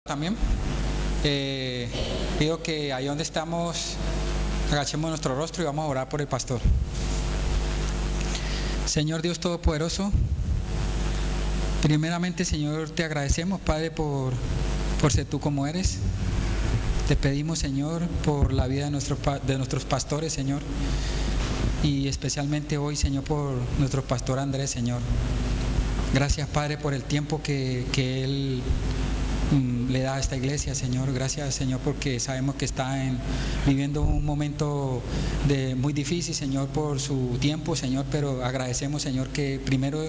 También pido que ahí donde estamos agachemos nuestro rostro y vamos a orar por el pastor. Señor Dios Todopoderoso, primeramente, Señor, te agradecemos, Padre, por ser tú como eres. Te pedimos, Señor, por la vida de nuestros pastores, Señor, y especialmente hoy, Señor, por nuestro pastor Andrés, Señor. Gracias, Padre, por el tiempo que él le da a esta iglesia, Señor. Gracias, Señor, porque sabemos que está viviendo un momento muy difícil, Señor, por su tiempo, Señor, pero agradecemos, Señor, que primero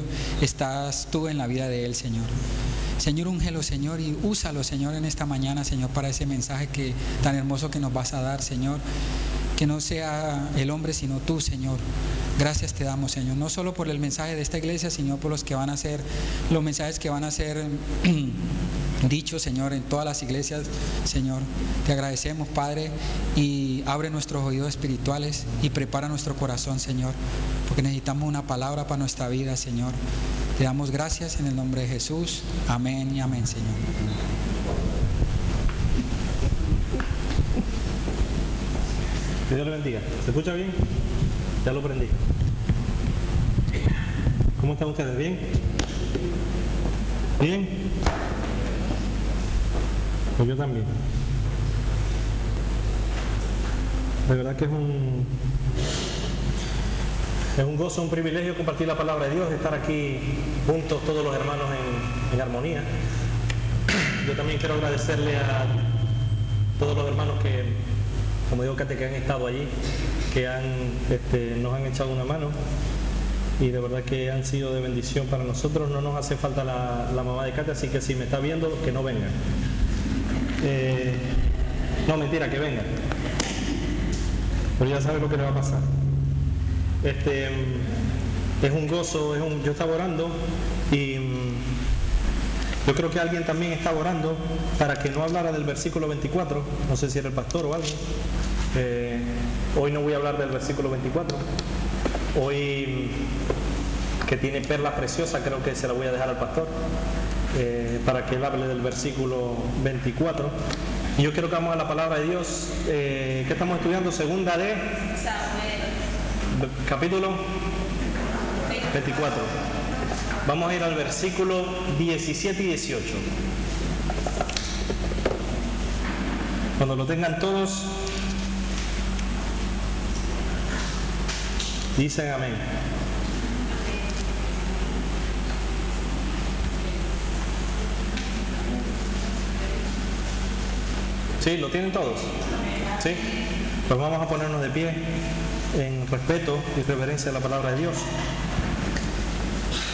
estás tú en la vida de él, Señor. Señor, úngelo, Señor, y úsalo, Señor, en esta mañana, Señor, para ese mensaje tan hermoso que nos vas a dar, Señor. Que no sea el hombre, sino tú, Señor. Gracias te damos, Señor, no solo por el mensaje de esta iglesia, sino por los mensajes que van a ser dichos, Señor, en todas las iglesias, Señor. Te agradecemos, Padre, y abre nuestros oídos espirituales y prepara nuestro corazón, Señor, porque necesitamos una palabra para nuestra vida, Señor. Te damos gracias en el nombre de Jesús. Amén y amén, Señor. Que Dios le bendiga. ¿Se escucha bien? Ya lo prendí. ¿Cómo están ustedes? ¿Bien? ¿Bien? Pues yo también. De verdad que es un gozo, un privilegio compartir la palabra de Dios, estar aquí juntos todos los hermanos en armonía. Yo también quiero agradecerle a todos los hermanos que, como digo, Kate, que han estado allí, que nos han echado una mano y de verdad que han sido de bendición para nosotros. No nos hace falta la mamá de Kate, así que si me está viendo, que no venga. No, mentira, que venga. Pero ya sabe lo que le va a pasar. Es un gozo, yo estaba orando y yo creo que alguien también estaba orando para que no hablara del versículo 24, no sé si era el pastor o alguien. Hoy no voy a hablar del versículo 24. Hoy, que tiene perla preciosa, creo que se la voy a dejar al pastor para que él hable del versículo 24. Y yo quiero que vamos a la palabra de Dios. ¿Qué estamos estudiando? Segunda de capítulo 24. Vamos a ir al versículo 17 y 18. Cuando lo tengan todos, dicen amén. ¿Sí? ¿Lo tienen todos? ¿Sí? Pues vamos a ponernos de pie en respeto y reverencia a la palabra de Dios.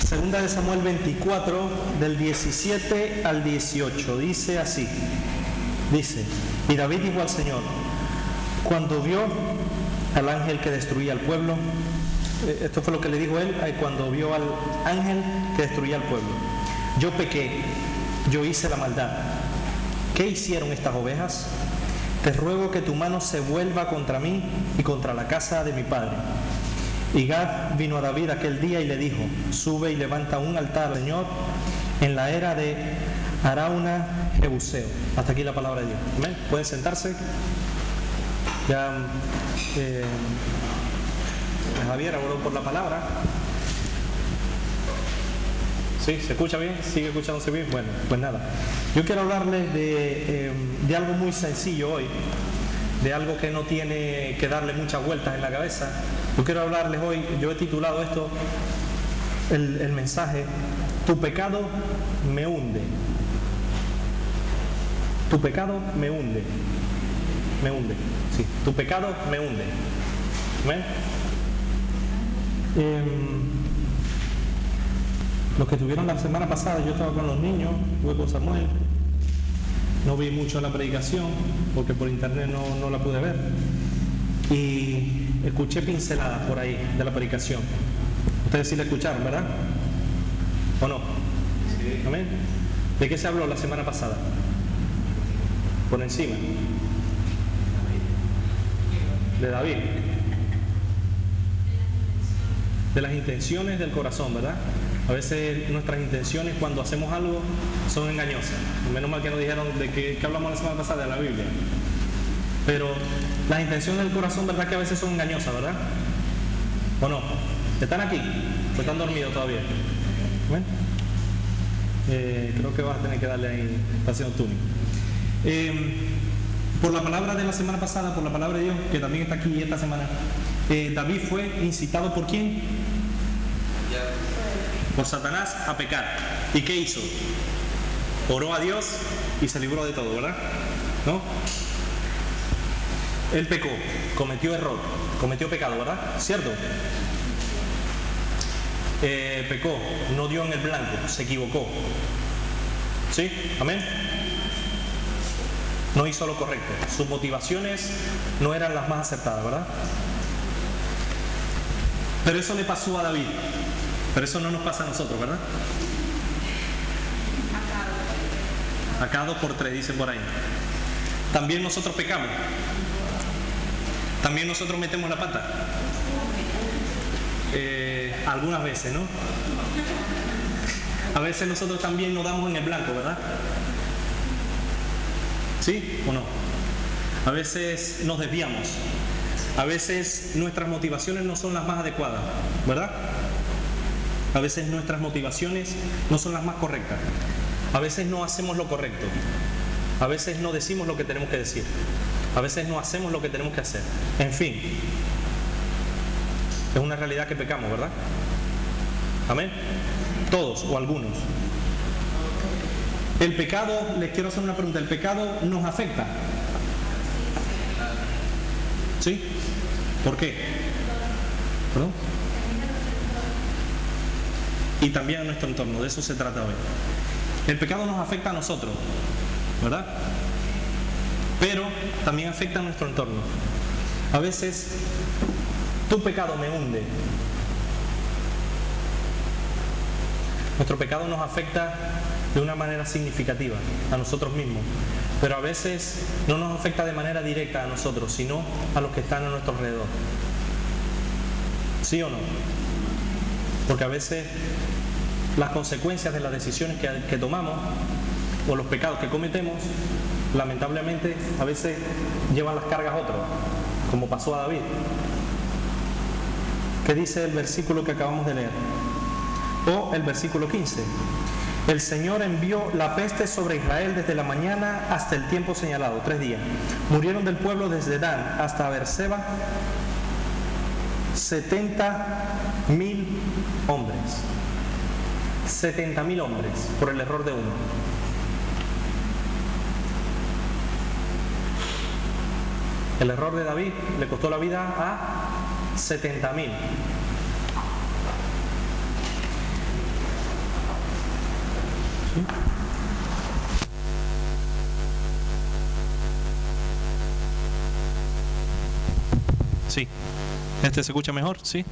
Segunda de Samuel 24, del 17 al 18, dice así. Dice: y David dijo al Señor, cuando vio al ángel que destruía al pueblo, esto fue lo que le dijo él cuando vio al ángel que destruía al pueblo: yo pequé, yo hice la maldad. ¿Qué hicieron estas ovejas? Te ruego que tu mano se vuelva contra mí y contra la casa de mi padre. Y Gad vino a David aquel día y le dijo: sube y levanta un altar al Señor en la era de Arauna Jebuseo. Hasta aquí la palabra de Dios. ¿Amén? ¿Pueden sentarse? Ya Javier habló por la palabra. ¿Sí? ¿Se escucha bien? ¿Sigue escuchándose bien? Bueno, pues nada. Yo quiero hablarles de algo muy sencillo hoy, de algo que no tiene que darle muchas vueltas en la cabeza. Yo quiero hablarles hoy, yo he titulado esto, el mensaje: tu pecado me hunde. Tu pecado me hunde. Me hunde. Sí, tu pecado me hunde. ¿Ven? Los que estuvieron la semana pasada, yo estaba con los niños, estuve con Samuel. No vi mucho la predicación porque por internet no la pude ver. Y escuché pinceladas por ahí de la predicación. Ustedes sí la escucharon, ¿verdad? ¿O no? Sí. ¿Amén? ¿De qué se habló la semana pasada? Por encima. De David. De las intenciones del corazón, ¿verdad? A veces nuestras intenciones cuando hacemos algo son engañosas. Menos mal que nos dijeron de que hablamos la semana pasada de la Biblia. Pero las intenciones del corazón, ¿verdad que a veces son engañosas, verdad? ¿O no? ¿Están aquí? ¿O están dormidos todavía? ¿Ven? Creo que vas a tener que darle ahí estación tuning. Por la palabra de la semana pasada, por la palabra de Dios, que también está aquí esta semana, David fue incitado ¿por quién? Por Satanás a pecar. ¿Y qué hizo? Oró a Dios y se libró de todo, ¿verdad? ¿No? Él pecó, cometió error, cometió pecado, ¿verdad? ¿Cierto? Pecó, no dio en el blanco, se equivocó. ¿Sí? ¿Amén? No hizo lo correcto. Sus motivaciones no eran las más acertadas, ¿verdad? Pero eso le pasó a David. Pero eso no nos pasa a nosotros, ¿verdad? Acá 2 por 3 dicen por ahí. También nosotros pecamos. También nosotros metemos la pata. Algunas veces, ¿no? A veces nosotros también nos damos en el blanco, ¿verdad? ¿Sí o no? A veces nos desviamos. A veces nuestras motivaciones no son las más adecuadas, ¿verdad? A veces nuestras motivaciones no son las más correctas. A veces no hacemos lo correcto. A veces no decimos lo que tenemos que decir. A veces no hacemos lo que tenemos que hacer. En fin, es una realidad que pecamos, ¿verdad? Amén. Todos o algunos. El pecado, les quiero hacer una pregunta, ¿el pecado nos afecta? ¿Sí? ¿Por qué? ¿Perdón? Y también a nuestro entorno, de eso se trata hoy. El pecado nos afecta a nosotros, ¿verdad? Pero también afecta a nuestro entorno. A veces tu pecado me hunde. Nuestro pecado nos afecta de una manera significativa a nosotros mismos, pero a veces no nos afecta de manera directa a nosotros, sino a los que están a nuestro alrededor. ¿Sí o no? Porque a veces las consecuencias de las decisiones que tomamos o los pecados que cometemos, lamentablemente a veces llevan las cargas a otros, como pasó a David. ¿Qué dice el versículo que acabamos de leer? O el versículo 15. El Señor envió la peste sobre Israel desde la mañana hasta el tiempo señalado, 3 días. Murieron del pueblo desde Dan hasta Beerseba 70.000 hombres. 70.000 hombres por el error de uno. El error de David le costó la vida a 70.000. Sí. ¿Este se escucha mejor? Sí.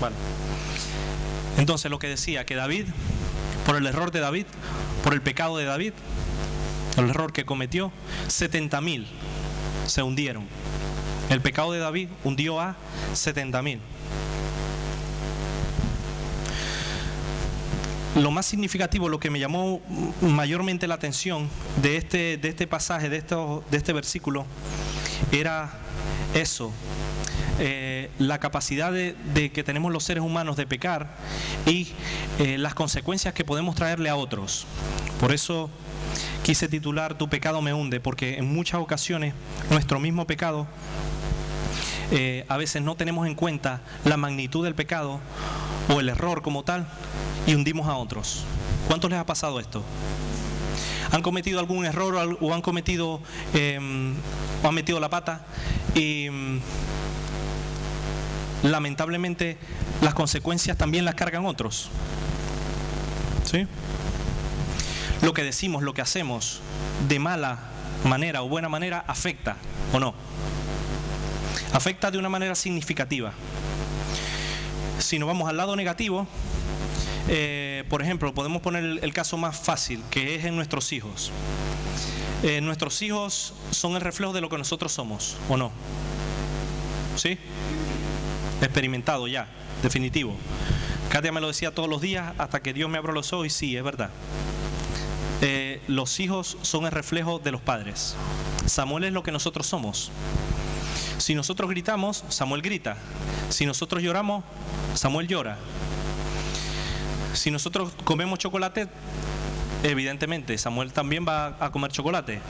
Vale. Entonces lo que decía, que David, por el error de David, por el pecado de David, el error que cometió, 70.000 se hundieron. El pecado de David hundió a 70.000. Lo más significativo, lo que me llamó mayormente la atención de este pasaje, de este versículo, era eso, la capacidad de que tenemos los seres humanos de pecar y las consecuencias que podemos traerle a otros. Por eso quise titular Tu pecado me hunde, porque en muchas ocasiones nuestro mismo pecado, a veces no tenemos en cuenta la magnitud del pecado o el error como tal y hundimos a otros. ¿Cuántos les ha pasado esto? ¿Han cometido algún error o han cometido o han metido la pata y lamentablemente las consecuencias también las cargan otros? ¿Sí? Lo que decimos, lo que hacemos de mala manera o buena manera afecta, ¿o no? Afecta de una manera significativa. Si nos vamos al lado negativo, por ejemplo, podemos poner el caso más fácil, que es en nuestros hijos. Nuestros hijos son el reflejo de lo que nosotros somos, ¿o no? ¿Sí? Experimentado ya, definitivo. Katia me lo decía todos los días hasta que Dios me abrió los ojos y sí, es verdad. Los hijos son el reflejo de los padres. Samuel es lo que nosotros somos. Si nosotros gritamos, Samuel grita. Si nosotros lloramos, Samuel llora. Si nosotros comemos chocolate, evidentemente Samuel también va a comer chocolate.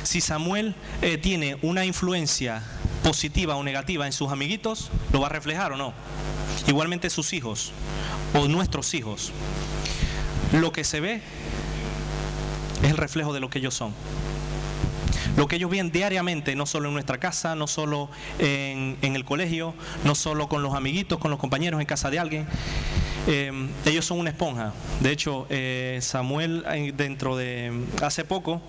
Si Samuel tiene una influencia positiva o negativa en sus amiguitos, ¿lo va a reflejar o no? Igualmente sus hijos o nuestros hijos. Lo que se ve es el reflejo de lo que ellos son. Lo que ellos ven diariamente, no solo en nuestra casa, no solo en el colegio, no solo con los amiguitos, con los compañeros en casa de alguien. Ellos son una esponja. De hecho, Samuel, hace poco,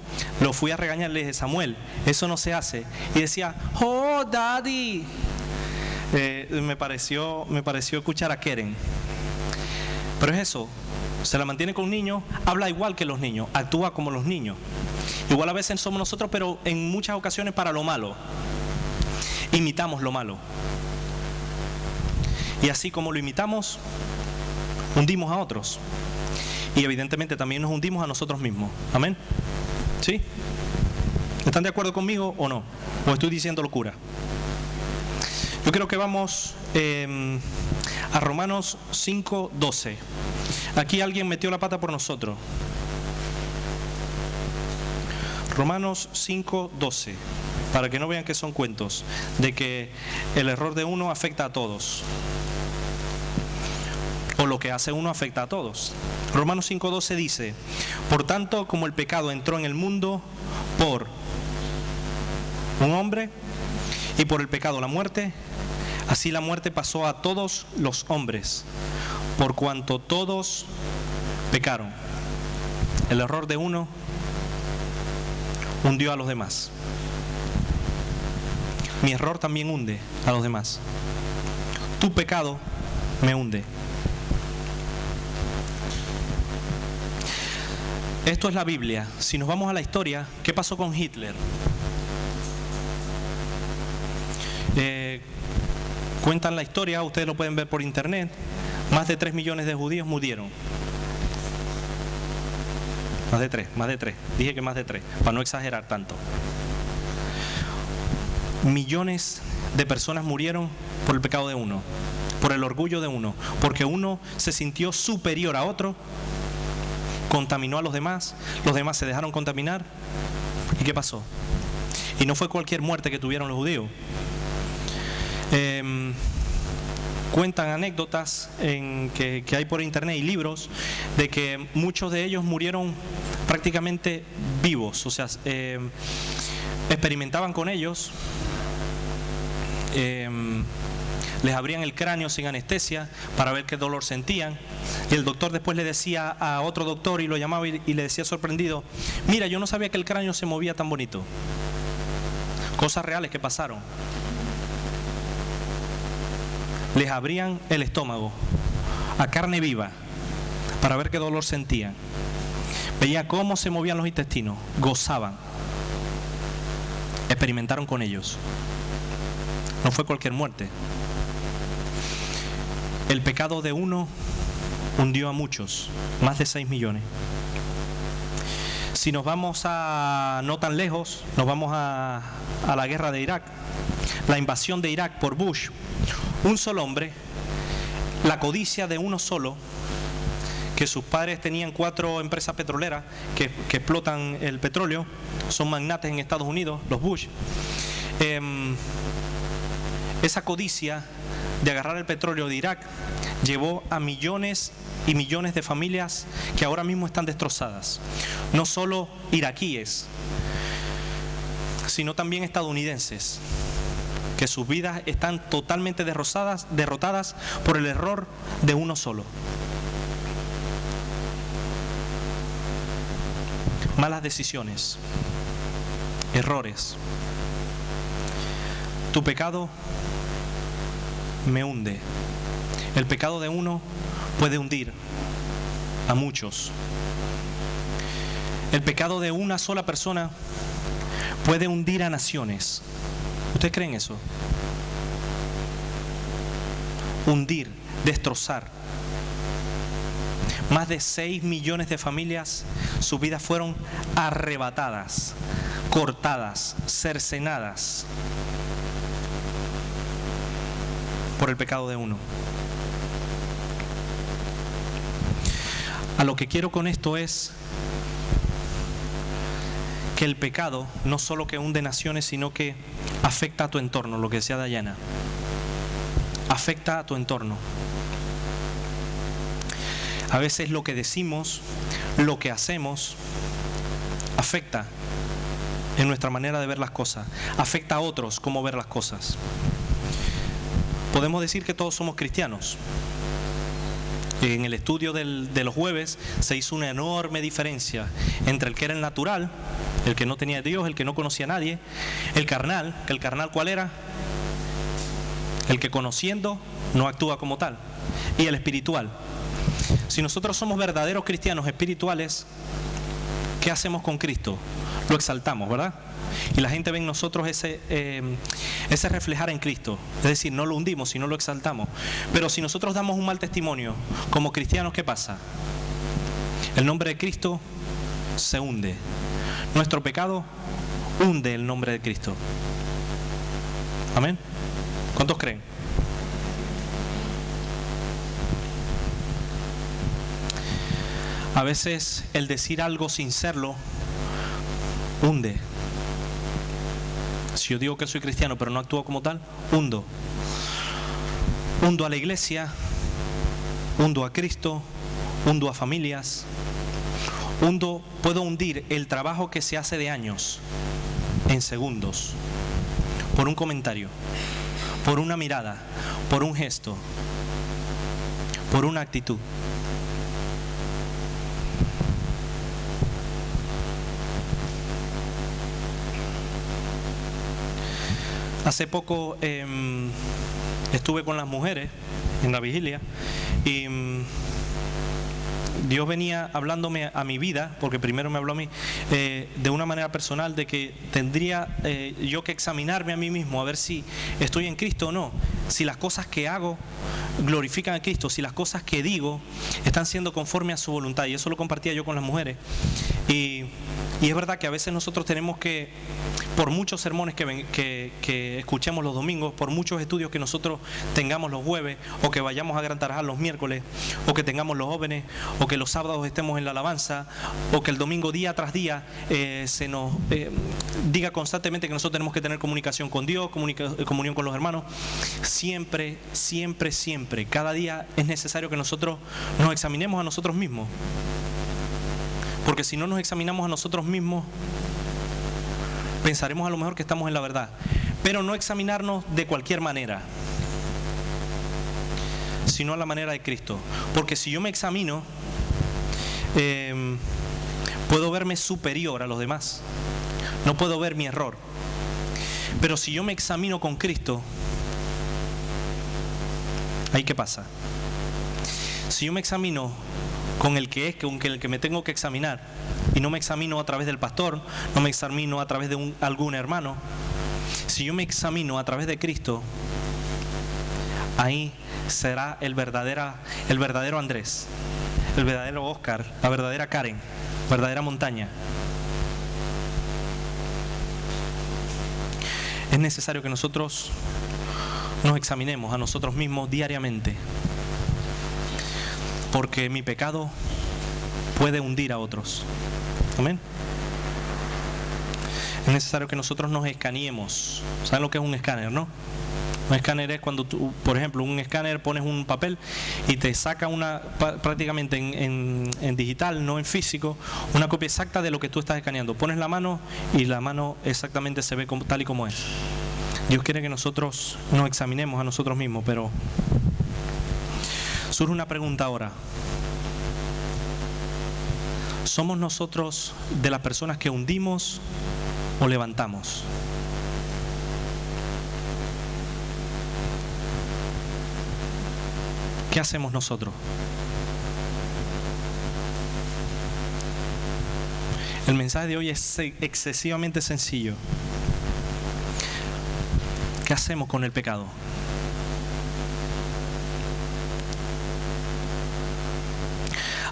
lo fui a regañar, le dije, Samuel, eso no se hace. Y decía, oh, daddy. Me pareció escuchar a Keren. Pero es eso, se la mantiene con un niño, habla igual que los niños, actúa como los niños. Igual a veces somos nosotros, pero en muchas ocasiones para lo malo. Imitamos lo malo. Y así como lo imitamos, hundimos a otros. Y evidentemente también nos hundimos a nosotros mismos. ¿Amén? ¿Sí? ¿Están de acuerdo conmigo o no? ¿O estoy diciendo locura? Yo creo que vamos a Romanos 5:12. Aquí alguien metió la pata por nosotros. Romanos 5:12, para que no vean que son cuentos, de que el error de uno afecta a todos, o lo que hace uno afecta a todos. Romanos 5:12 dice, por tanto, como el pecado entró en el mundo por un hombre, y por el pecado la muerte, así la muerte pasó a todos los hombres, por cuanto todos pecaron. El error de uno hundió a los demás. Mi error también hunde a los demás. Tu pecado me hunde. Esto es la Biblia. Si nos vamos a la historia, ¿qué pasó con Hitler? Cuentan la historia, ustedes lo pueden ver por internet. Más de 3 millones de judíos murieron. Más de 3. Dije que más de 3, para no exagerar tanto. Millones de personas murieron por el pecado de uno, por el orgullo de uno, porque uno se sintió superior a otro, contaminó a los demás se dejaron contaminar. ¿Y qué pasó? Y no fue cualquier muerte que tuvieron los judíos. Cuentan anécdotas que hay por internet y libros de que muchos de ellos murieron prácticamente vivos, o sea, experimentaban con ellos, les abrían el cráneo sin anestesia para ver qué dolor sentían, y el doctor después le decía a otro doctor y lo llamaba y le decía sorprendido, mira, yo no sabía que el cráneo se movía tan bonito. Cosas reales que pasaron. Les abrían el estómago a carne viva para ver qué dolor sentían. Veía cómo se movían los intestinos, gozaban, experimentaron con ellos. No fue cualquier muerte. El pecado de uno hundió a muchos, más de 6 millones. Si nos vamos no tan lejos, nos vamos a la guerra de Irak, la invasión de Irak por Bush. Un solo hombre, la codicia de uno solo, que sus padres tenían 4 empresas petroleras que explotan el petróleo, son magnates en Estados Unidos, los Bush. Esa codicia de agarrar el petróleo de Irak llevó a millones y millones de familias que ahora mismo están destrozadas. No solo iraquíes, sino también estadounidenses, que sus vidas están totalmente derrotadas por el error de uno solo. Malas decisiones, errores. Tu pecado me hunde. El pecado de uno puede hundir a muchos. El pecado de una sola persona puede hundir a naciones. ¿Ustedes creen eso? Hundir destrozar. Más de 6 millones de familias, sus vidas fueron arrebatadas, cortadas, cercenadas por el pecado de uno. A lo que quiero con esto es que el pecado no solo que hunde naciones, sino que afecta a tu entorno, lo que decía Dayana. Afecta a tu entorno. A veces lo que decimos, lo que hacemos, afecta en nuestra manera de ver las cosas, afecta a otros cómo ver las cosas. Podemos decir que todos somos cristianos. En el estudio de los jueves se hizo una enorme diferencia entre el que era el natural, el que no tenía a Dios, el que no conocía a nadie, el carnal, que el carnal ¿cuál era? El que conociendo no actúa como tal, y el espiritual. Si nosotros somos verdaderos cristianos espirituales, ¿qué hacemos con Cristo? Lo exaltamos, ¿verdad? Y la gente ve en nosotros ese reflejar en Cristo. Es decir, no lo hundimos, sino lo exaltamos. Pero si nosotros damos un mal testimonio como cristianos, ¿qué pasa? El nombre de Cristo se hunde. Nuestro pecado hunde el nombre de Cristo. ¿Amén? ¿Cuántos creen? A veces el decir algo sin serlo hunde. Si yo digo que soy cristiano pero no actúo como tal, hundo. Hundo a la iglesia, hundo a Cristo, hundo a familias, puedo hundir el trabajo que se hace de años en segundos, por un comentario, por una mirada, por un gesto, por una actitud. Hace poco estuve con las mujeres en la vigilia y Dios venía hablándome a mi vida, porque primero me habló a mí, de una manera personal, de que tendría yo que examinarme a mí mismo, a ver si estoy en Cristo o no, si las cosas que hago glorifican a Cristo, si las cosas que digo están siendo conforme a su voluntad. Y eso lo compartía yo con las mujeres. Y es verdad que a veces nosotros tenemos que, por muchos sermones que escuchemos los domingos, por muchos estudios que nosotros tengamos los jueves, o que vayamos a Gran Tarajal los miércoles, o que tengamos los jóvenes, o que los sábados estemos en la alabanza, o que el domingo día tras día se nos diga constantemente que nosotros tenemos que tener comunicación con Dios, comunión con los hermanos, siempre, cada día es necesario que nosotros nos examinemos a nosotros mismos. Porque si no nos examinamos a nosotros mismos, pensaremos a lo mejor que estamos en la verdad. Pero no examinarnos de cualquier manera, sino a la manera de Cristo. Porque si yo me examino, puedo verme superior a los demás. No puedo ver mi error. Pero si yo me examino con Cristo, ¿ahí qué pasa? Si yo me examino con el que es, con el que me tengo que examinar, y no me examino a través del pastor, no me examino a través de algún hermano, si yo me examino a través de Cristo, ahí será el verdadero Andrés, el verdadero Oscar, la verdadera Karen, verdadera Montaña. Es necesario que nosotros nos examinemos a nosotros mismos diariamente, porque mi pecado puede hundir a otros. Amén. Es necesario que nosotros nos escaneemos. ¿Saben lo que es un escáner, no? Un escáner es cuando tú, por ejemplo, un escáner pones un papel y te saca prácticamente en digital, no en físico, una copia exacta de lo que tú estás escaneando. Pones la mano y la mano exactamente se ve tal y como es. Dios quiere que nosotros nos examinemos a nosotros mismos, pero surge una pregunta ahora. ¿Somos nosotros de las personas que hundimos o levantamos? ¿Qué hacemos nosotros? El mensaje de hoy es excesivamente sencillo. ¿Qué hacemos con el pecado?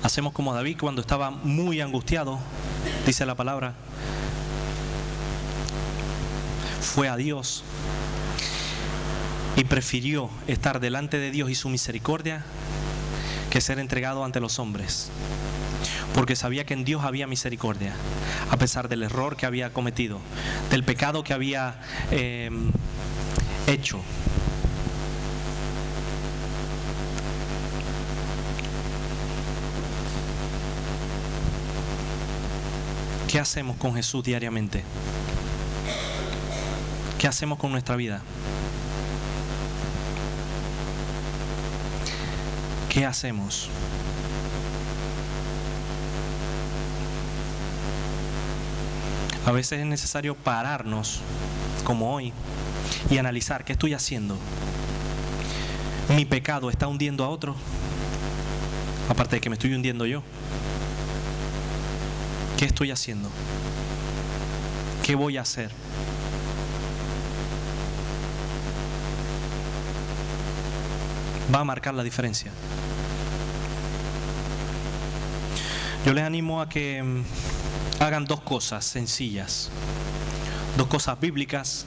Hacemos como David cuando estaba muy angustiado, dice la palabra. Fue a Dios y prefirió estar delante de Dios y su misericordia que ser entregado ante los hombres, porque sabía que en Dios había misericordia, a pesar del error que había cometido, del pecado que había hecho. ¿Qué hacemos con Jesús diariamente? ¿Qué hacemos con nuestra vida? ¿Qué hacemos? A veces es necesario pararnos, como hoy, y analizar qué estoy haciendo. ¿Mi pecado está hundiendo a otro? Aparte de que me estoy hundiendo yo. ¿Qué estoy haciendo? ¿Qué voy a hacer? Va a marcar la diferencia. Yo les animo a que hagan dos cosas sencillas, dos cosas bíblicas,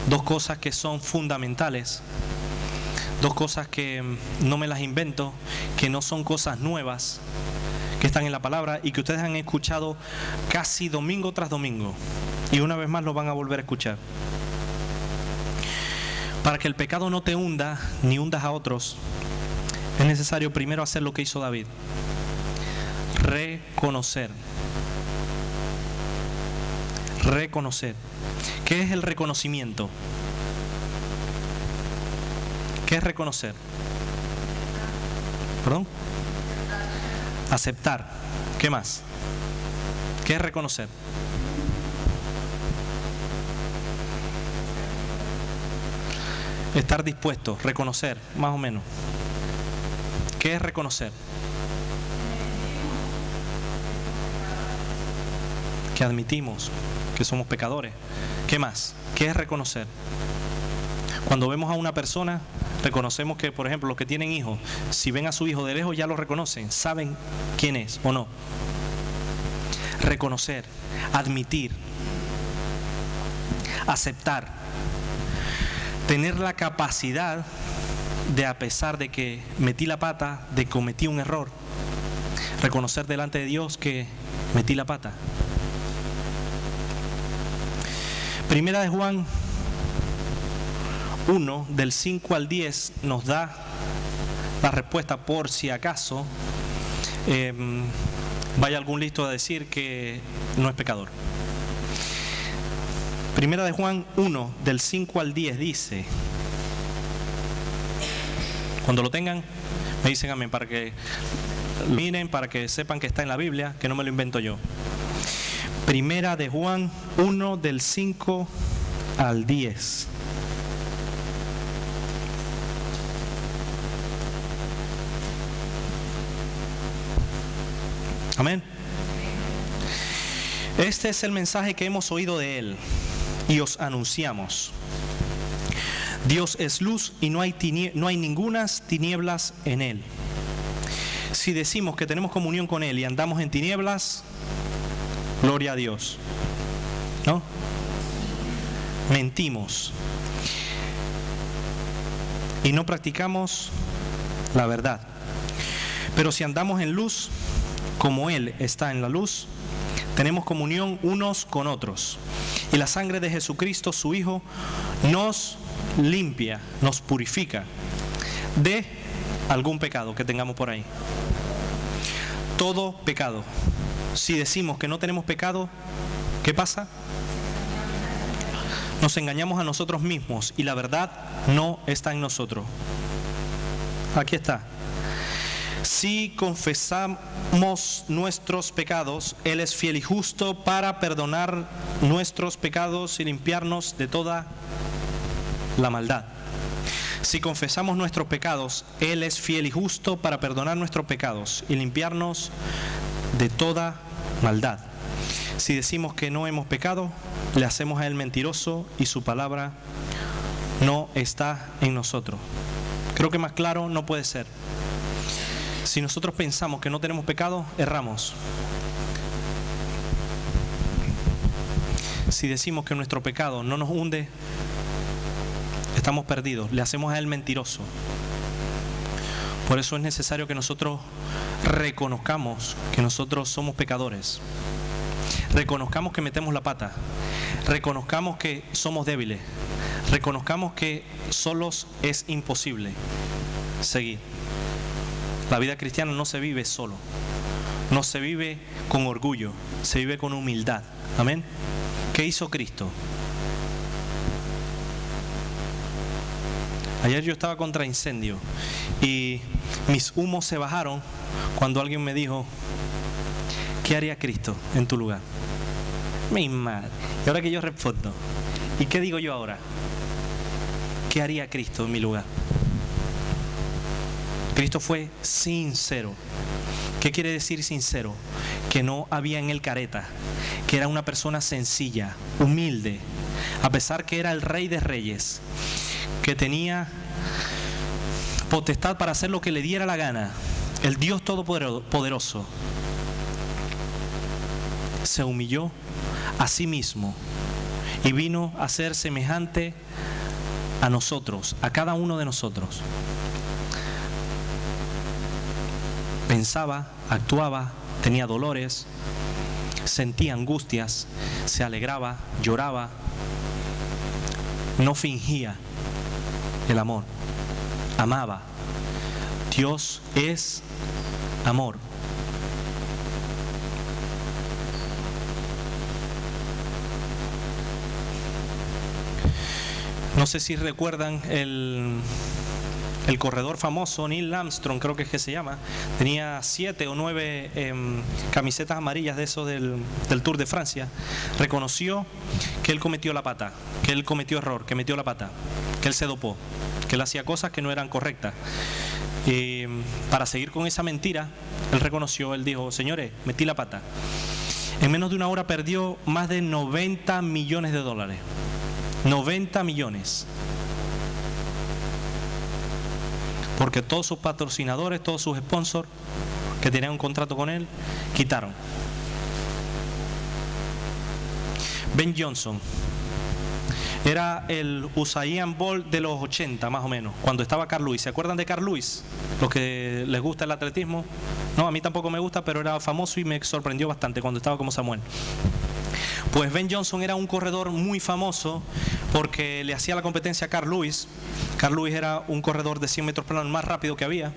dos cosas que son fundamentales, dos cosas que no me las invento, que no son cosas nuevas, que están en la palabra y que ustedes han escuchado casi domingo tras domingo, y una vez más lo van a volver a escuchar. Para que el pecado no te hunda ni hundas a otros, es necesario primero hacer lo que hizo David: reconocer. Reconocer. ¿Qué es el reconocimiento? ¿Qué es reconocer? ¿Perdón? Aceptar. ¿Qué más? ¿Qué es reconocer? Estar dispuesto, reconocer, más o menos. ¿Qué es reconocer? Que admitimos que somos pecadores. ¿Qué más? ¿Qué es reconocer? Cuando vemos a una persona, reconocemos que, por ejemplo, los que tienen hijos, si ven a su hijo de lejos ya lo reconocen, saben quién es o no. Reconocer, admitir, aceptar, tener la capacidad de, a pesar de que metí la pata, de que cometí un error, reconocer delante de Dios que metí la pata. Primera de Juan 1, del 5 al 10, nos da la respuesta por si acaso vaya algún listo a decir que no es pecador. Primera de Juan 1, del 5 al 10 dice, cuando lo tengan, me dicen amén, para que miren, para que sepan que está en la Biblia, que no me lo invento yo. Primera de Juan 1, del 5 al 10. Amén. Este es el mensaje que hemos oído de Él y os anunciamos. Dios es luz y no hay ningunas tinieblas en Él. Si decimos que tenemos comunión con Él y andamos en tinieblas, gloria a Dios, ¿no? Mentimos y no practicamos la verdad. Pero si andamos en luz, como Él está en la luz, tenemos comunión unos con otros. Y la sangre de Jesucristo, su Hijo, nos limpia, nos purifica de algún pecado que tengamos por ahí. Todo pecado. Si decimos que no tenemos pecado, ¿qué pasa? Nos engañamos a nosotros mismos y la verdad no está en nosotros. Aquí está. Si confesamos nuestros pecados, Él es fiel y justo para perdonar nuestros pecados y limpiarnos de toda la maldad. Si confesamos nuestros pecados, Él es fiel y justo para perdonar nuestros pecados y limpiarnos de toda maldad. Si decimos que no hemos pecado, le hacemos a Él mentiroso y su palabra no está en nosotros. Creo que más claro no puede ser. Si nosotros pensamos que no tenemos pecado, erramos. Si decimos que nuestro pecado no nos hunde, estamos perdidos, le hacemos a Él mentiroso. Por eso es necesario que nosotros reconozcamos que nosotros somos pecadores. Reconozcamos que metemos la pata. Reconozcamos que somos débiles. Reconozcamos que solos es imposible seguir. La vida cristiana no se vive solo. No se vive con orgullo, se vive con humildad. Amén. ¿Qué hizo Cristo? Ayer yo estaba contra incendio y mis humos se bajaron cuando alguien me dijo: ¿qué haría Cristo en tu lugar? Mi madre. Y ahora que yo respondo, ¿y qué digo yo ahora? ¿Qué haría Cristo en mi lugar? Cristo fue sincero. ¿Qué quiere decir sincero? Que no había en él careta, que era una persona sencilla, humilde, a pesar que era el Rey de Reyes, que tenía potestad para hacer lo que le diera la gana, el Dios Todopoderoso. Se humilló a sí mismo y vino a ser semejante a nosotros, a cada uno de nosotros. Pensaba, actuaba, tenía dolores, sentía angustias, se alegraba, lloraba, no fingía el amor, amaba. Dios es amor. No sé si recuerdan el corredor famoso Neil Armstrong, creo que es que se llama. Tenía 7 o 9 camisetas amarillas de eso del Tour de Francia. Reconoció que él cometió la pata, que él cometió error, que metió la pata, que él se dopó, que él hacía cosas que no eran correctas. Y para seguir con esa mentira, él reconoció, él dijo: señores, metí la pata. En menos de una hora perdió más de 90 millones de dólares. 90 millones. Porque todos sus patrocinadores, todos sus sponsors que tenían un contrato con él, quitaron. Ben Johnson era el Usain Bolt de los 80 más o menos, cuando estaba Carl Lewis. ¿Se acuerdan de Carl Lewis? Los que les gusta el atletismo. No, a mí tampoco me gusta, pero era famoso y me sorprendió bastante cuando estaba como Samuel. Pues Ben Johnson era un corredor muy famoso porque le hacía la competencia a Carl Lewis. Carl Lewis era un corredor de 100 metros plano más rápido que había.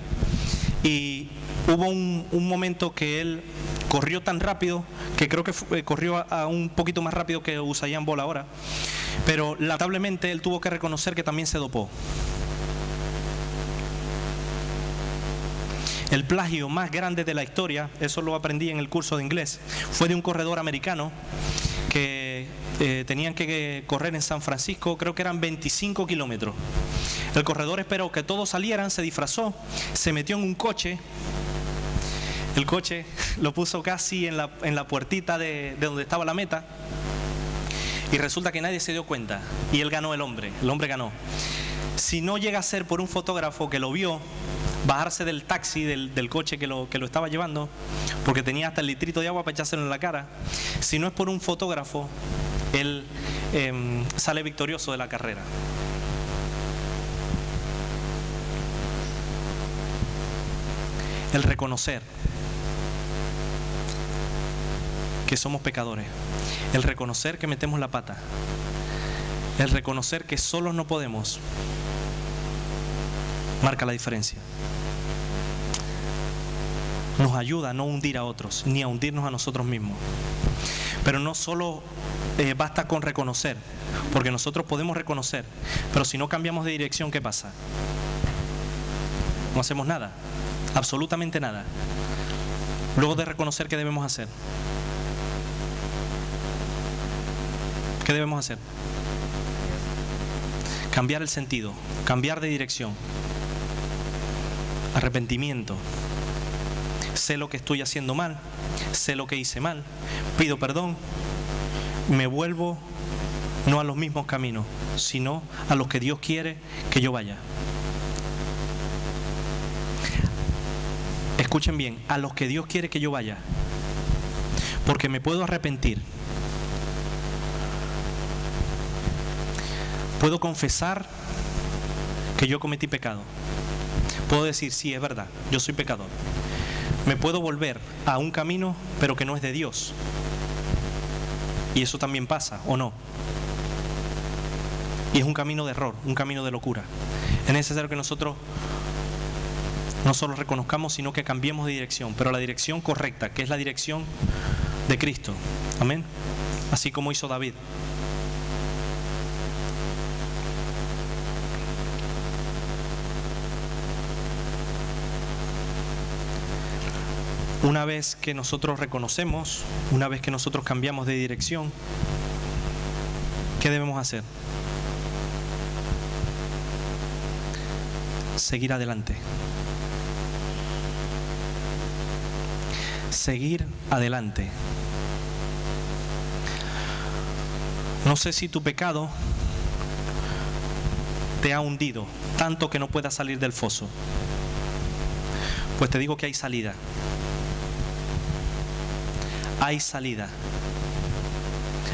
Y hubo un momento que él corrió tan rápido que creo que corrió a un poquito más rápido que Usain Bolt ahora. Pero lamentablemente él tuvo que reconocer que también se dopó. El plagio más grande de la historia, eso lo aprendí en el curso de inglés, fue de un corredor americano que tenían que correr en San Francisco, creo que eran 25 kilómetros. El corredor esperó que todos salieran, se disfrazó, se metió en un coche. El coche lo puso casi en la puertita de donde estaba la meta. Y resulta que nadie se dio cuenta. Y él ganó, el hombre ganó. Si no llega a ser por un fotógrafo que lo vio bajarse del taxi, del coche que lo estaba llevando, porque tenía hasta el litrito de agua para echárselo en la cara, si no es por un fotógrafo, él sale victorioso de la carrera. El reconocer que somos pecadores, el reconocer que metemos la pata, el reconocer que solos no podemos, marca la diferencia. Nos ayuda a no hundir a otros, ni a hundirnos a nosotros mismos. Pero no solo basta con reconocer, porque nosotros podemos reconocer, pero si no cambiamos de dirección, ¿qué pasa? No hacemos nada, absolutamente nada. Luego de reconocer, ¿qué debemos hacer? ¿Qué debemos hacer? Cambiar el sentido, cambiar de dirección. Arrepentimiento. Sé lo que estoy haciendo mal, sé lo que hice mal, pido perdón, me vuelvo no a los mismos caminos, sino a los que Dios quiere que yo vaya. escuchen bien, a los que Dios quiere que yo vaya, porque me puedo arrepentir, puedo confesar que yo cometí pecado, puedo decir, sí, es verdad, yo soy pecador, me puedo volver a un camino, pero que no es de Dios, y eso también pasa, ¿o no? Y es un camino de error, un camino de locura. Es necesario que nosotros no solo reconozcamos, sino que cambiemos de dirección, pero la dirección correcta, que es la dirección de Cristo. Amén. Así como hizo David. Una vez que nosotros reconocemos, una vez que nosotros cambiamos de dirección, ¿qué debemos hacer? Seguir adelante. Seguir adelante. No sé si tu pecado te ha hundido tanto que no puedas salir del foso. Pues te digo que hay salida. Hay salida.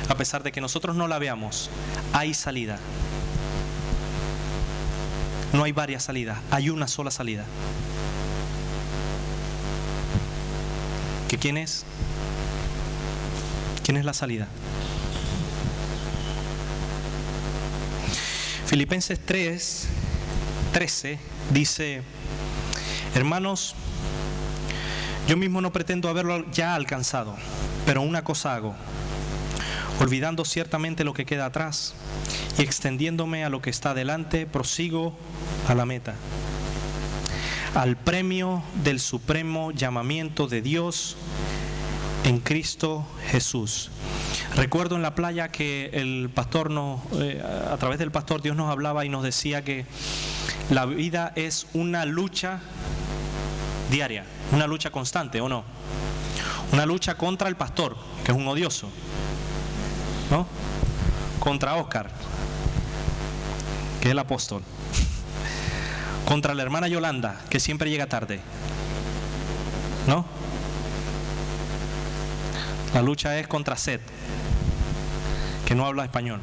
A pesar de que nosotros no la veamos, hay salida. No hay varias salidas, hay una sola salida. ¿Que quién es? ¿Quién es la salida? Filipenses 3:13 dice: hermanos, yo mismo no pretendo haberlo ya alcanzado, pero una cosa hago, olvidando ciertamente lo que queda atrás y extendiéndome a lo que está delante, prosigo a la meta, al premio del supremo llamamiento de Dios en Cristo Jesús. Recuerdo en la playa que el pastor a través del pastor Dios nos hablaba y nos decía que la vida es una lucha diaria, una lucha constante, ¿o no? Una lucha contra el pastor, que es un odioso, ¿no? Contra Oscar, que es el apóstol. Contra la hermana Yolanda, que siempre llega tarde, ¿no? La lucha es contra Seth, que no habla español.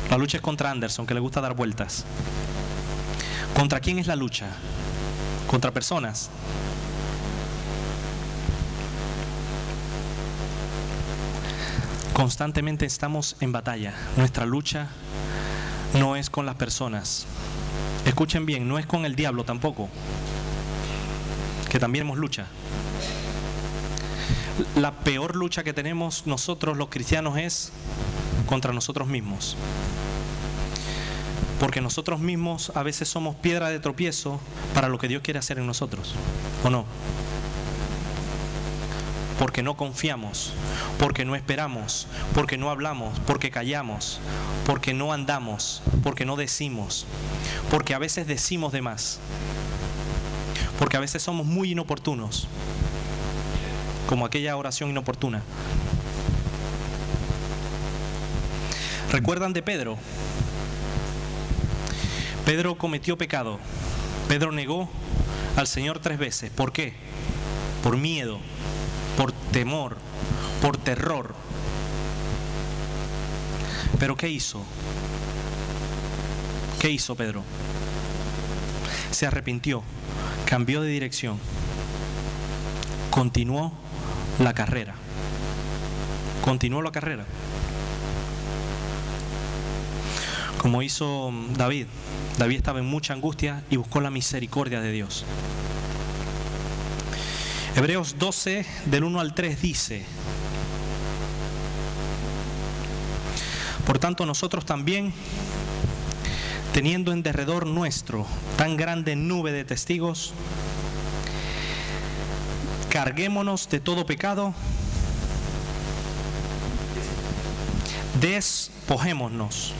La lucha es contra Anderson, que le gusta dar vueltas. ¿Contra quién es la lucha? Contra personas. Constantemente estamos en batalla. Nuestra lucha no es con las personas. Escuchen bien, no es con el diablo tampoco, que también hemos lucha. La peor lucha que tenemos nosotros los cristianos es contra nosotros mismos. Porque nosotros mismos a veces somos piedra de tropiezo para lo que Dios quiere hacer en nosotros, ¿o no? Porque no confiamos, porque no esperamos, porque no hablamos, porque callamos, porque no andamos, porque no decimos, porque a veces decimos de más, porque a veces somos muy inoportunos, como aquella oración inoportuna. ¿Recuerdan de Pedro? Pedro cometió pecado. Pedro negó al Señor 3 veces. ¿Por qué? Por miedo, por temor, por terror. ¿Pero qué hizo? ¿Qué hizo Pedro? Se arrepintió, cambió de dirección, continuó la carrera. Continuó la carrera. Como hizo David. David estaba en mucha angustia y buscó la misericordia de Dios. Hebreos 12, del 1 al 3 dice: por tanto nosotros también, teniendo en derredor nuestro tan grande nube de testigos, carguémonos de todo pecado, despojémonos.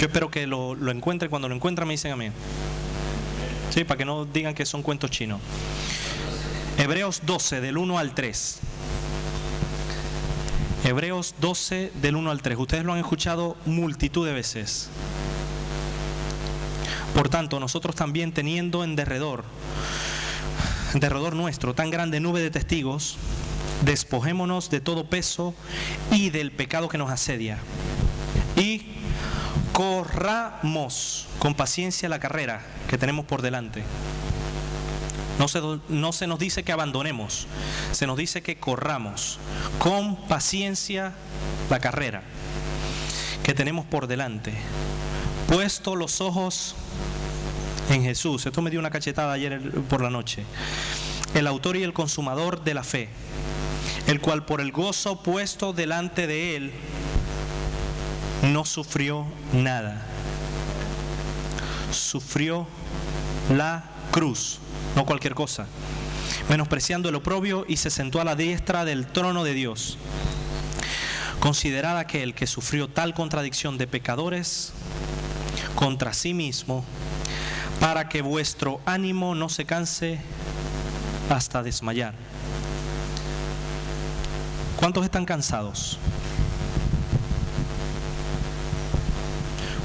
Yo espero que lo encuentren. Cuando lo encuentran me dicen amén. Sí, para que no digan que son cuentos chinos. Hebreos 12, del 1 al 3. Hebreos 12, del 1 al 3. Ustedes lo han escuchado multitud de veces. Por tanto, nosotros también, teniendo en derredor derredor nuestro tan grande nube de testigos, despojémonos de todo peso y del pecado que nos asedia, y corramos con paciencia la carrera que tenemos por delante. No se nos dice que abandonemos, se nos dice que corramos con paciencia la carrera que tenemos por delante, puesto los ojos en Jesús. Esto me dio una cachetada ayer por la noche. El autor y el consumador de la fe, el cual por el gozo puesto delante de él no sufrió nada. Sufrió la cruz, no cualquier cosa, menospreciando el oprobio, y se sentó a la diestra del trono de Dios. Considerad aquel que sufrió tal contradicción de pecadores contra sí mismo, para que vuestro ánimo no se canse hasta desmayar. ¿Cuántos están cansados?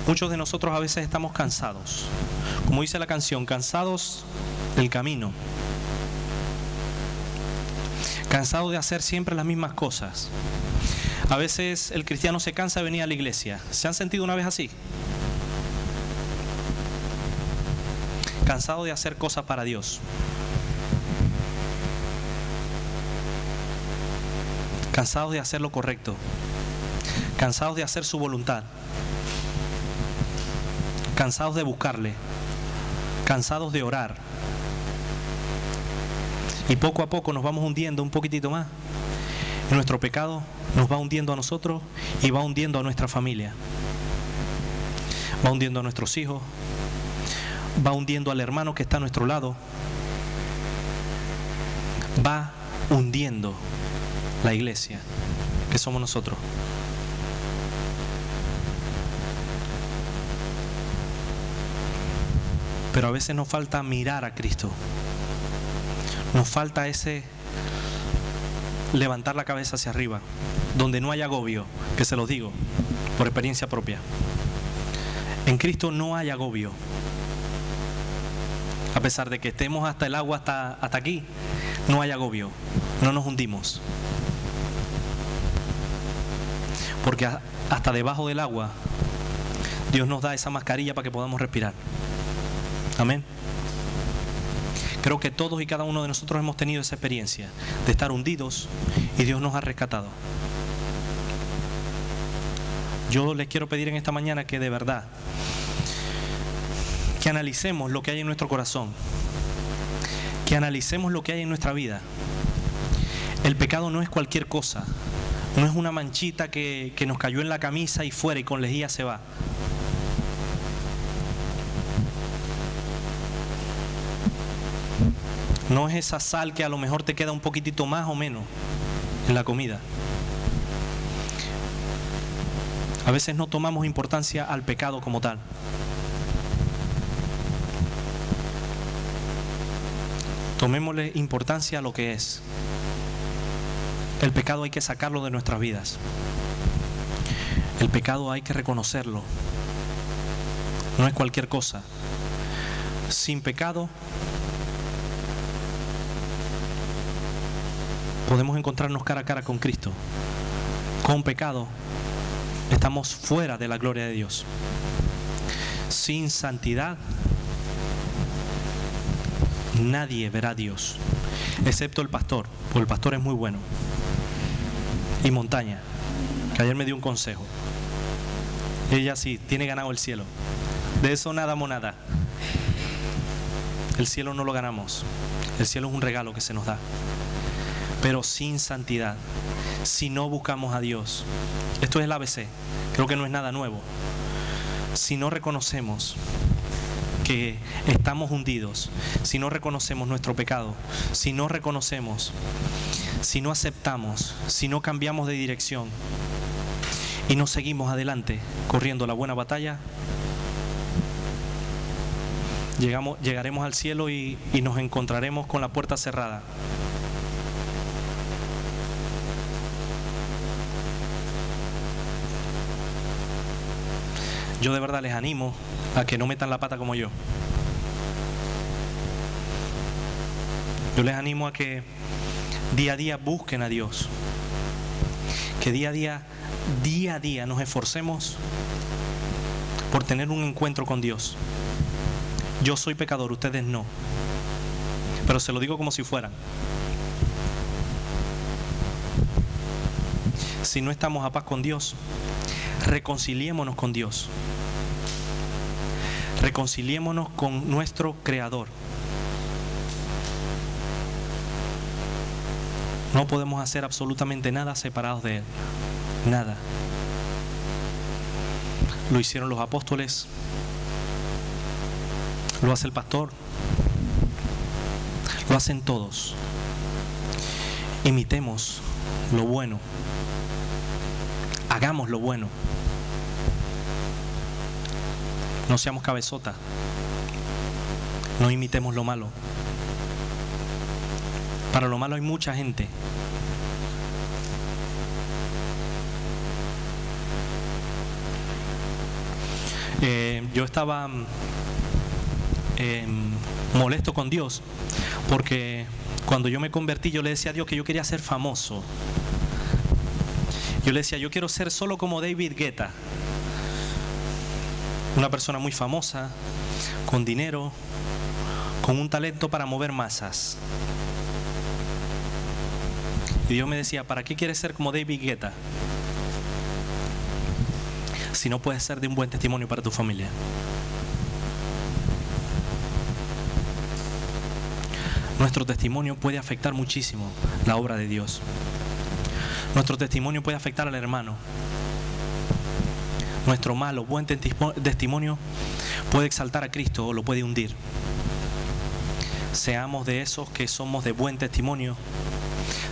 Muchos de nosotros a veces estamos cansados. Como dice la canción, cansados del camino. Cansados de hacer siempre las mismas cosas. A veces el cristiano se cansa de venir a la iglesia. ¿Se han sentido una vez así? Cansado de hacer cosas para Dios. Cansados de hacer lo correcto. Cansados de hacer su voluntad. Cansados de buscarle. Cansados de orar. Y poco a poco nos vamos hundiendo un poquitito más. Y nuestro pecado nos va hundiendo a nosotros y va hundiendo a nuestra familia. Va hundiendo a nuestros hijos. Va hundiendo al hermano que está a nuestro lado. Va hundiendo la iglesia que somos nosotros. Pero a veces nos falta mirar a Cristo. Nos falta ese levantar la cabeza hacia arriba, donde no hay agobio, que se los digo por experiencia propia. En Cristo no hay agobio. A pesar de que estemos hasta el agua, hasta aquí, no hay agobio, no nos hundimos. Porque hasta debajo del agua, Dios nos da esa mascarilla para que podamos respirar. Amén. Creo que todos y cada uno de nosotros hemos tenido esa experiencia de estar hundidos y Dios nos ha rescatado. Yo les quiero pedir en esta mañana que de verdad que analicemos lo que hay en nuestro corazón, que analicemos lo que hay en nuestra vida. El pecado no es cualquier cosa, no es una manchita que nos cayó en la camisa y fuera y con lejía se va. No es esa sal que a lo mejor te queda un poquitito más o menos en la comida. A veces no tomamos importancia al pecado como tal. Tomémosle importancia a lo que es. El pecado hay que sacarlo de nuestras vidas. El pecado hay que reconocerlo. No es cualquier cosa. Sin pecado podemos encontrarnos cara a cara con Cristo. Con pecado estamos fuera de la gloria de Dios. Sin santidad nadie verá a Dios, excepto el pastor, porque el pastor es muy bueno. Y Montaña, que ayer me dio un consejo. Ella sí, tiene ganado el cielo. De eso nada monada. El cielo no lo ganamos. El cielo es un regalo que se nos da. Pero sin santidad, si no buscamos a Dios, esto es el ABC, creo que no es nada nuevo. Si no reconocemos que estamos hundidos, si no reconocemos nuestro pecado, si no reconocemos, si no aceptamos, si no cambiamos de dirección y no seguimos adelante corriendo la buena batalla, llegaremos al cielo y nos encontraremos con la puerta cerrada. Yo de verdad les animo a que no metan la pata como yo. Yo les animo a que día a día busquen a Dios, que día a día nos esforcemos por tener un encuentro con Dios. Yo soy pecador, ustedes no, pero se lo digo como si fueran. Si no estamos a paz con Dios, reconciliémonos con Dios. Reconciliémonos con nuestro Creador. No podemos hacer absolutamente nada separados de Él. Nada. Lo hicieron los apóstoles. Lo hace el pastor. Lo hacen todos. Imitemos lo bueno. Hagamos lo bueno. No seamos cabezota. No imitemos lo malo. Para lo malo hay mucha gente. Yo estaba molesto con Dios porque cuando yo me convertí yo le decía a Dios que yo quería ser famoso. Yo le decía, yo quiero ser solo como David Guetta, una persona muy famosa, con dinero, con un talento para mover masas. Y Dios me decía, ¿para qué quieres ser como David Guetta si no puedes ser de un buen testimonio para tu familia? Nuestro testimonio puede afectar muchísimo la obra de Dios. Nuestro testimonio puede afectar al hermano. Nuestro malo, buen testimonio puede exaltar a Cristo o lo puede hundir. Seamos de esos que somos de buen testimonio.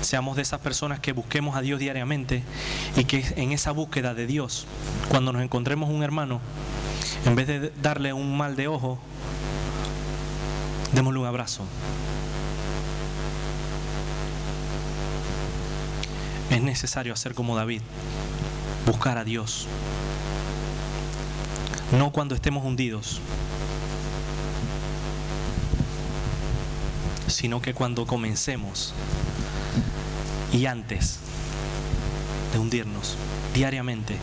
Seamos de esas personas que busquemos a Dios diariamente y que en esa búsqueda de Dios, cuando nos encontremos un hermano, en vez de darle un mal de ojo, démosle un abrazo. Es necesario hacer como David, buscar a Dios. No cuando estemos hundidos, sino que cuando comencemos y antes de hundirnos, diariamente.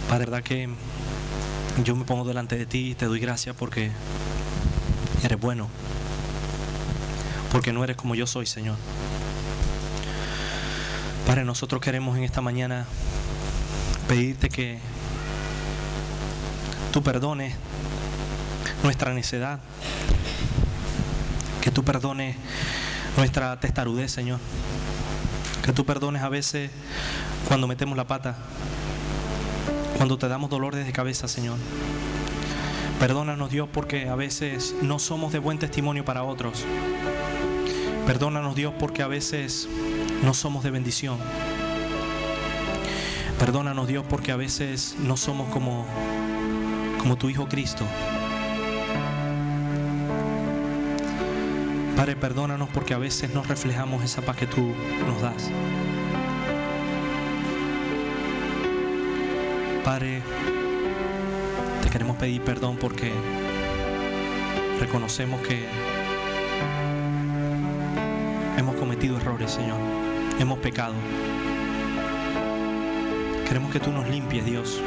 Padre, verdad que yo me pongo delante de ti y te doy gracias porque eres bueno, porque no eres como yo soy, Señor. Padre, nosotros queremos en esta mañana pedirte que tú perdones nuestra necedad, que tú perdones nuestra testarudez, Señor, que tú perdones a veces cuando metemos la pata, cuando te damos dolores de cabeza, Señor. Perdónanos, Dios, porque a veces no somos de buen testimonio para otros. Perdónanos, Dios, porque a veces no somos de bendición. Perdónanos, Dios, porque a veces no somos como tu Hijo Cristo. Padre, perdónanos porque a veces no reflejamos esa paz que tú nos das. Padre, te queremos pedir perdón porque reconocemos que hemos cometido errores, Señor. Hemos pecado. Queremos que tú nos limpies, Dios.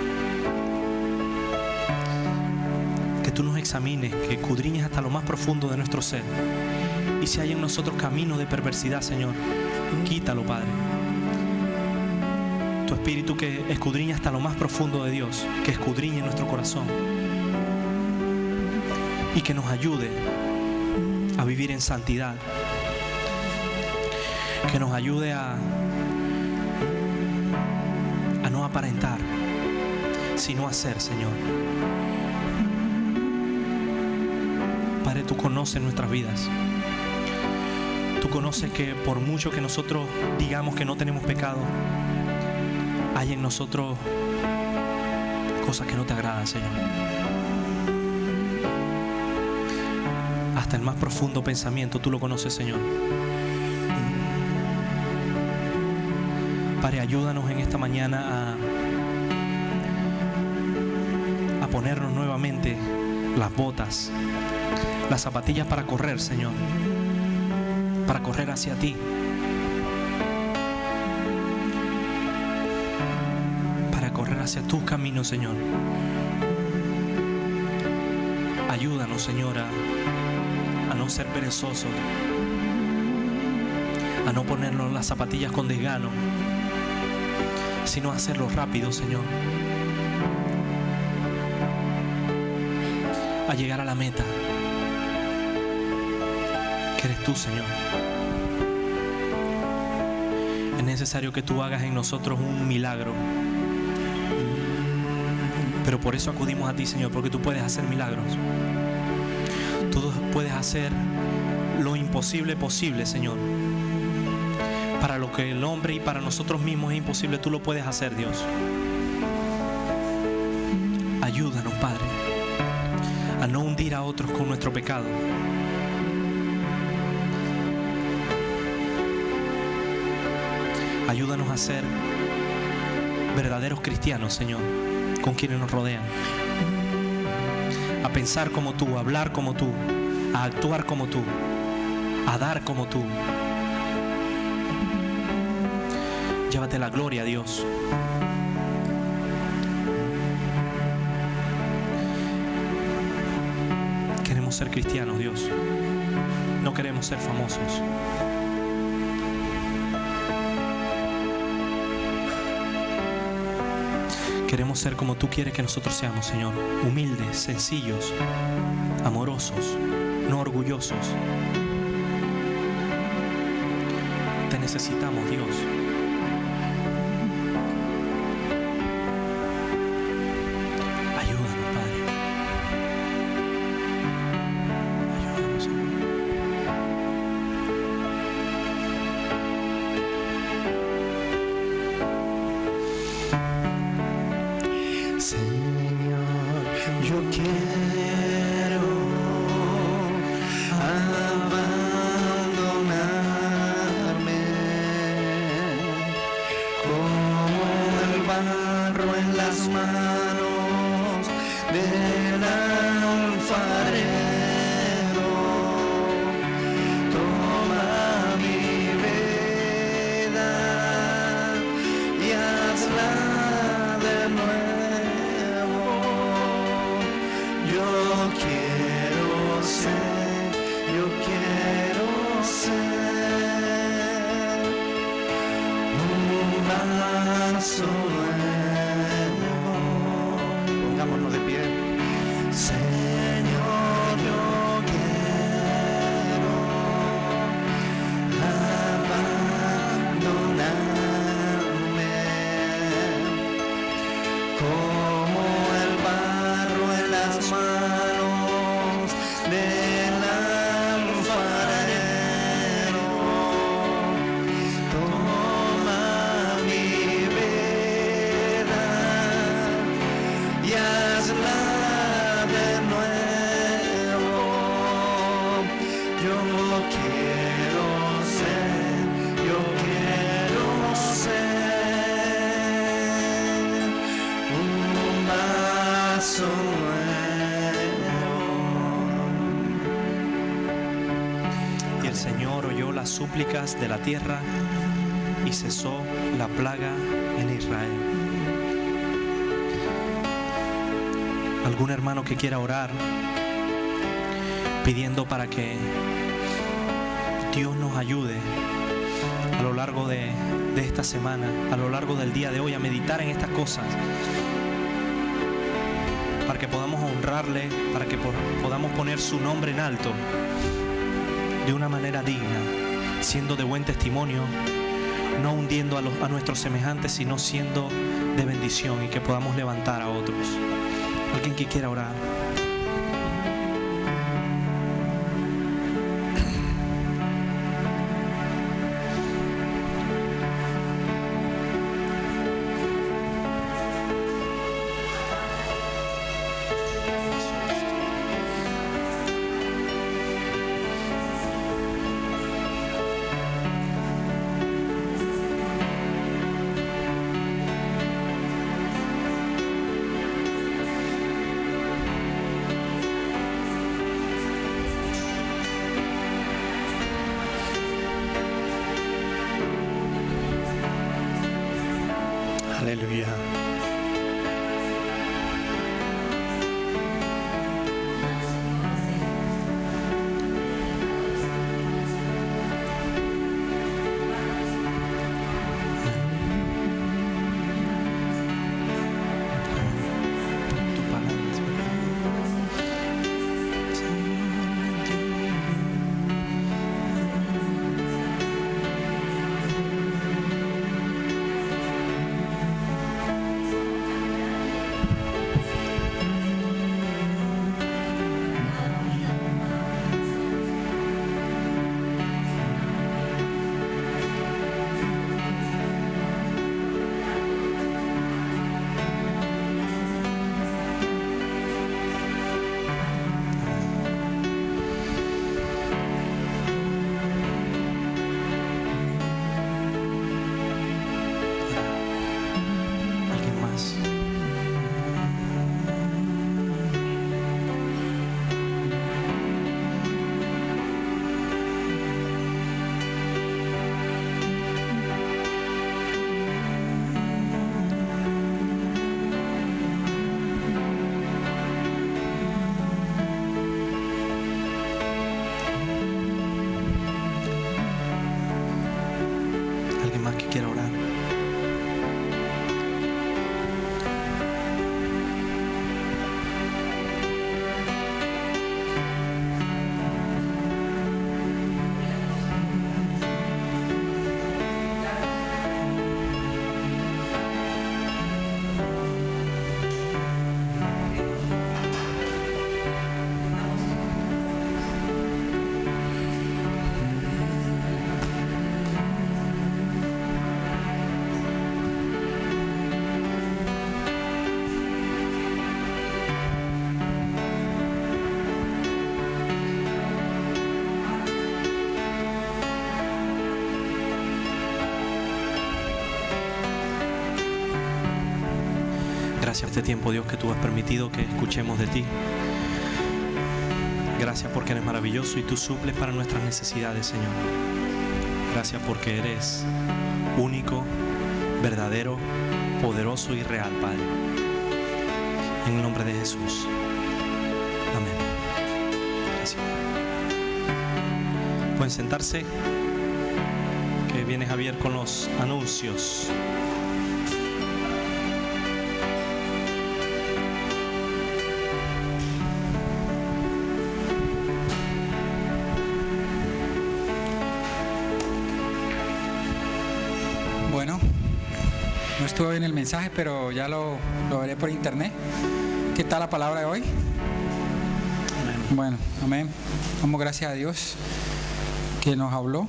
Que tú nos examines, que escudriñes hasta lo más profundo de nuestro ser. Y si hay en nosotros caminos de perversidad, Señor, quítalo, Padre. Tu Espíritu que escudriña hasta lo más profundo de Dios, que escudriñe nuestro corazón y que nos ayude a vivir en santidad, que nos ayude a no aparentar, sino hacer, Señor. Padre, tú conoces nuestras vidas. Tú conoces que por mucho que nosotros digamos que no tenemos pecado, hay en nosotros cosas que no te agradan, Señor. Hasta el más profundo pensamiento tú lo conoces, Señor. Padre, ayúdanos en esta mañana ponernos nuevamente las botas, las zapatillas para correr, Señor, para correr hacia ti, para correr hacia tus caminos, Señor. Ayúdanos, Señor, a no ser perezosos, a no ponernos las zapatillas con desgano, sino a hacerlo rápido, Señor, a llegar a la meta, que eres tú, Señor. Es necesario que tú hagas en nosotros un milagro, pero por eso acudimos a ti, Señor, porque tú puedes hacer milagros. Tú puedes hacer lo imposible posible, Señor. Para lo que el hombre y para nosotros mismos es imposible, tú lo puedes hacer, Dios. Ayúdanos, Padre, a no hundir a otros con nuestro pecado. Ayúdanos a ser verdaderos cristianos, Señor, con quienes nos rodean. A pensar como tú, a hablar como tú, a actuar como tú, a dar como tú. Llévate la gloria, Dios. Queremos ser cristianos, Dios. No queremos ser famosos. Queremos ser como tú quieres que nosotros seamos, Señor. Humildes, sencillos, amorosos, no orgullosos. Te necesitamos, Dios. Ayúdanos, Padre. Ayúdanos, Señor. Señor, yo quiero abandonarme como el barro en las manos del alfarero. Toma mi vida y hazla de nuevo. Yo quiero ser un vaso nuevo. Pongámonos de pie. Señor, yo quiero abandonarme como el barro en las manos del alfarero. Toma mi vida y hazla de nuevo. Yo quiero ser un vaso nuevo. Y el Señor oyó las súplicas de la tierra y cesó la plaga en Israel. ¿Algún hermano que quiera orar pidiendo para que Dios nos ayude a lo largo de esta semana, a lo largo del día de hoy, a meditar en estas cosas, para que podamos honrarle, para que podamos poner su nombre en alto de una manera digna, siendo de buen testimonio, no hundiendo a nuestros semejantes, sino siendo de bendición, y que podamos levantar a otros? ¿Alguien que quiera orar? Aleluya. ¿Alguien más? ¿Alguien más que quiera orar? Gracias por este tiempo, Dios, que tú has permitido que escuchemos de ti. Gracias porque eres maravilloso y tú suples para nuestras necesidades, Señor. Gracias porque eres único, verdadero, poderoso y real, Padre. En el nombre de Jesús. Amén. Gracias. Pueden sentarse, que viene Javier con los anuncios. Bueno, no estuvo bien el mensaje, pero ya lo veré por internet. ¿Qué tal la palabra de hoy? Amén. Bueno, amén. Damos gracias a Dios que nos habló.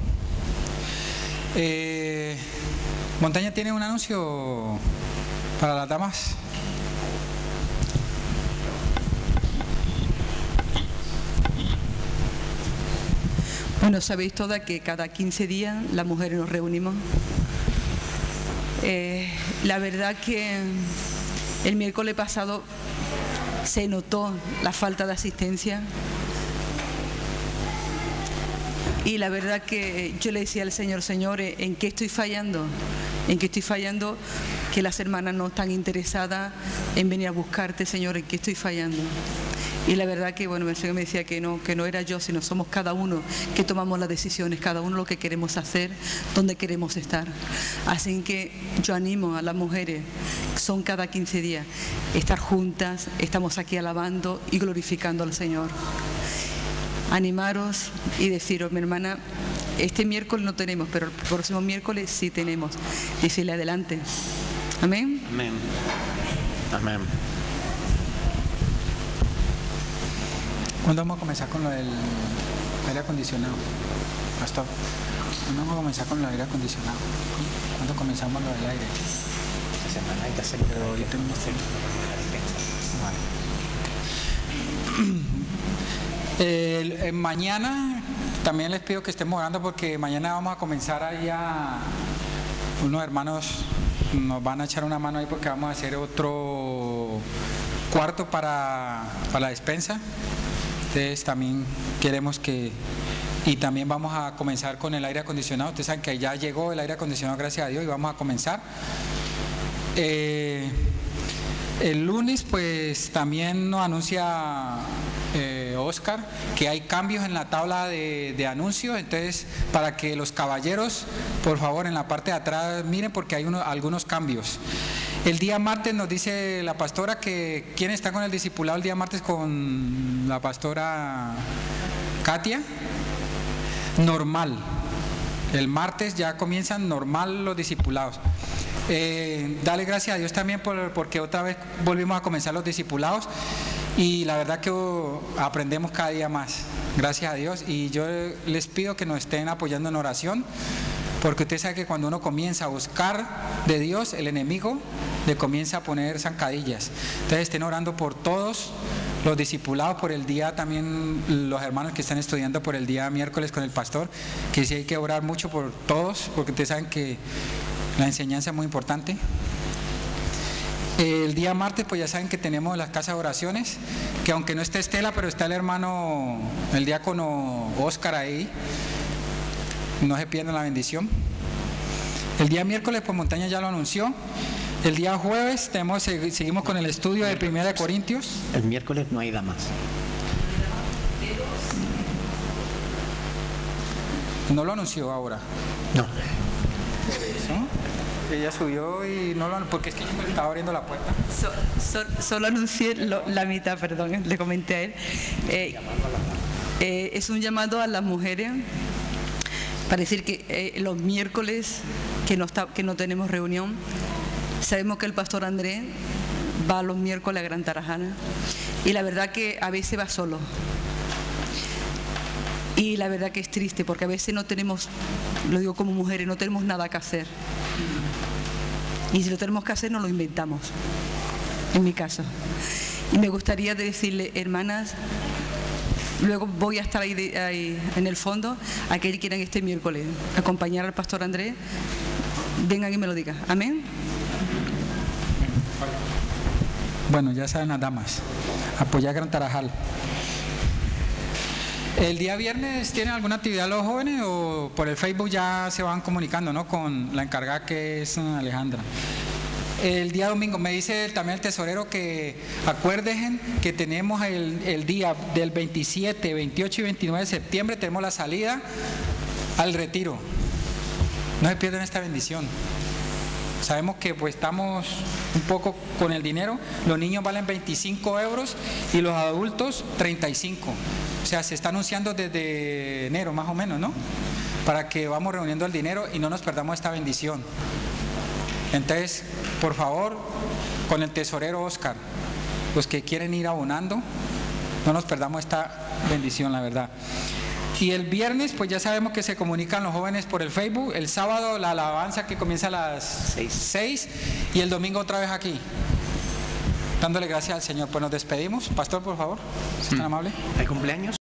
Montaña tiene un anuncio para las damas. Bueno, sabéis todas que cada 15 días las mujeres nos reunimos. La verdad que el miércoles pasado se notó la falta de asistencia. Y la verdad que yo le decía al Señor, Señor, ¿en qué estoy fallando? ¿En qué estoy fallando? Que las hermanas no están interesadas en venir a buscarte, Señor, ¿en qué estoy fallando? Y la verdad que, bueno, el Señor me decía que no era yo, sino somos cada uno que tomamos las decisiones, cada uno lo que queremos hacer, dónde queremos estar. Así que yo animo a las mujeres, son cada 15 días, estar juntas, estamos aquí alabando y glorificando al Señor. Animaros y deciros, mi hermana, este miércoles no tenemos, pero el próximo miércoles sí tenemos. Decirle adelante. Amén. Amén. Amén. ¿Cuándo vamos a comenzar con lo del aire acondicionado? Pastor, ¿cuándo vamos a comenzar con lo del aire acondicionado? ¿Cuándo comenzamos lo del aire? Esta semana hay que hacerlo, Pero ahorita no sé. Vale. Mañana también les pido que estemos orando porque mañana vamos a comenzar ahí a... Unos hermanos nos van a echar una mano ahí porque vamos a hacer otro cuarto para la despensa. Entonces también queremos que... Y también vamos a comenzar con el aire acondicionado. Ustedes saben que ya llegó el aire acondicionado, gracias a Dios, y vamos a comenzar. El lunes pues también nos anuncia Oscar que hay cambios en la tabla de anuncios, entonces para que los caballeros por favor en la parte de atrás miren porque hay algunos cambios. El día martes nos dice la pastora que ¿quién está con el discipulado el día martes con la pastora Katia? Normal. El martes ya comienzan normal los discipulados. Dale gracias a Dios también porque otra vez volvimos a comenzar los discipulados y la verdad que aprendemos cada día más, gracias a Dios, y yo les pido que nos estén apoyando en oración porque usted sabe que cuando uno comienza a buscar de Dios, el enemigo le comienza a poner zancadillas. Entonces estén orando por todos los discipulados, por el día también los hermanos que están estudiando por el día miércoles con el pastor, que sí hay que orar mucho por todos porque ustedes saben que la enseñanza es muy importante. El día martes pues ya saben que tenemos las casas de oraciones, que aunque no esté Estela, pero está el hermano, el diácono Oscar ahí, no se pierdan la bendición. El día miércoles pues Montaña ya lo anunció. El día jueves seguimos con el estudio de 1 Corintios. El miércoles no hay damas. No lo anunció ahora. No. ¿No? Ella subió y no lo, porque es que yo me estaba abriendo la puerta. Solo anuncié la mitad, perdón, le comenté a él. Es un llamado a las mujeres para decir que los miércoles que no tenemos reunión, sabemos que el pastor Andrés va los miércoles a Gran Tarajana y la verdad que a veces va solo. Y la verdad que es triste porque a veces no tenemos, lo digo como mujeres, no tenemos nada que hacer. Y si lo tenemos que hacer, nos lo inventamos, en mi caso. Y me gustaría decirle, hermanas, luego voy a estar ahí en el fondo, aquellos que quieran este miércoles acompañar al pastor Andrés, vengan y me lo digan. Amén. Bueno, ya saben las damas, apoyar Gran Tarajal. ¿El día viernes tienen alguna actividad los jóvenes o por el Facebook ya se van comunicando, ¿no? Con la encargada que es Alejandra? El día domingo me dice también el tesorero que acuérdense que tenemos el día del 27, 28 y 29 de septiembre tenemos la salida al retiro. No se pierdan esta bendición. Sabemos que pues estamos un poco con el dinero, los niños valen 25 euros y los adultos 35. O sea, se está anunciando desde enero más o menos, ¿no? Para que vamos reuniendo el dinero y no nos perdamos esta bendición. Entonces, por favor, con el tesorero Oscar, los que quieren ir abonando, no nos perdamos esta bendición, la verdad. Y el viernes, pues ya sabemos que se comunican los jóvenes por el Facebook. El sábado, la alabanza que comienza a las 6 y el domingo otra vez aquí. Dándole gracias al Señor. Pues nos despedimos. Pastor, por favor, si es tan amable. ¿Hay cumpleaños?